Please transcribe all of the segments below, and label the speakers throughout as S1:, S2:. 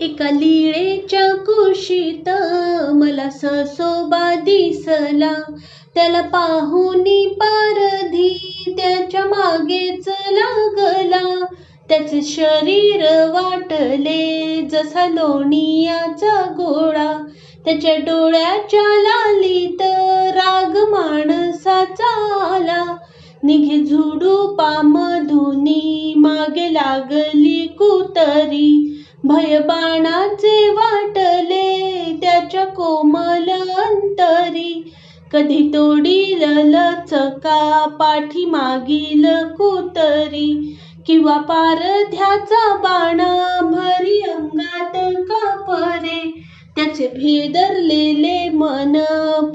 S1: एका लीळेच्या कुशीत मला ससोबा दिसला. त्याला पाहुनी पारधी त्याच्या मागेच लागला. त्याचे शरीर वाटले जसा लोणियाचा गोळा. त्याच्या डोळ्याच्या लालीत राग माणसाचा आला. निघे झुडुपामधुनी मागे लागली कुतरी. भय बाणाचे वाटले त्याच्या कोमल अंतरी. कधी तोडील लचका पाठी मागील कुतरी. किंवा पारध्याचा बाणा भरी अंगात कापरे. त्याचे भेदरलेले मन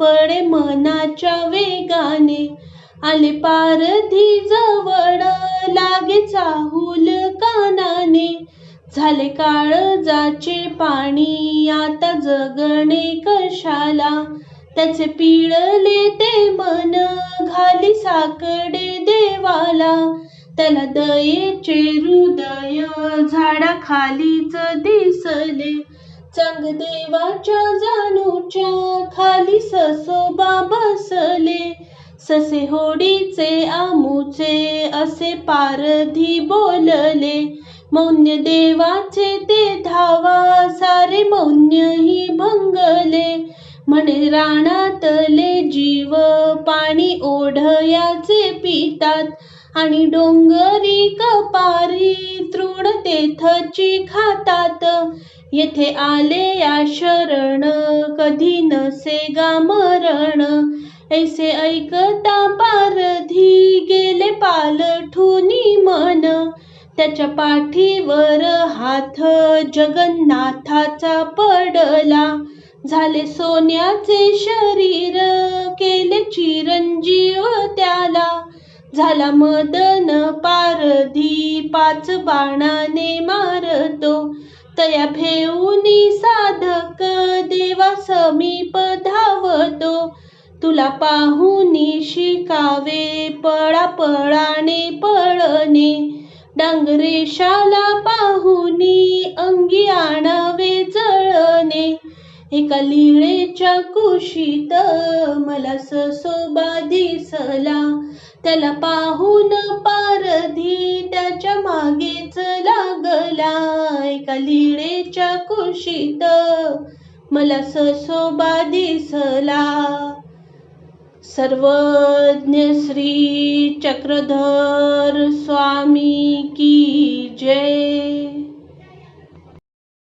S1: पडे मनाच्या वेगाने. आले पारधी जवळ लागे चाहूल कानाने. झाले काळजाचे पाणी आता जगणे कशाला. त्याचे पिळले ते मन घाली साकडे देवाला. त्याला दयेचे हृदय झाडाखालीच दिसले. चांग देवाच्या जाणूच्या खाली ससोबा बसले. ससे होडीचे आमुचे असे पारधी बोलले. मौन्य देवाचे ते धावा सारे मौन्यही भंगले. म्हणे रानातले जीव पाणी ओढयाचे पितात. आणि डोंगरी कपारी तृण तेथची खातात. येथे आले या शरण कधी नसे गा मरण. ऐसे ऐकता पारधी गेले पालठुनी मन. त्याच्या पाठीवर हात जगन्नाथाचा पडला. झाले सोन्याचे शरीर केले चिरंजीव त्याला. झाला मदन पारधी पाच बाणाने मारतो. तया भेऊनी साधक देवा समीप धावतो. तुला पाहुनी शिकावे पळापळाने पळणे. डांगरेशाला पाहुनी अंगी आणावे जळणे. एका लीळेच्या कुशीत मला ससोबा दिसला. त्याला पाहून पारधी त्याच्या मागेच लागला. एका लीळेच्या कुशीत मला ससोबा दिसला. सर्वज्ञ श्री चक्रधर स्वामी की जय.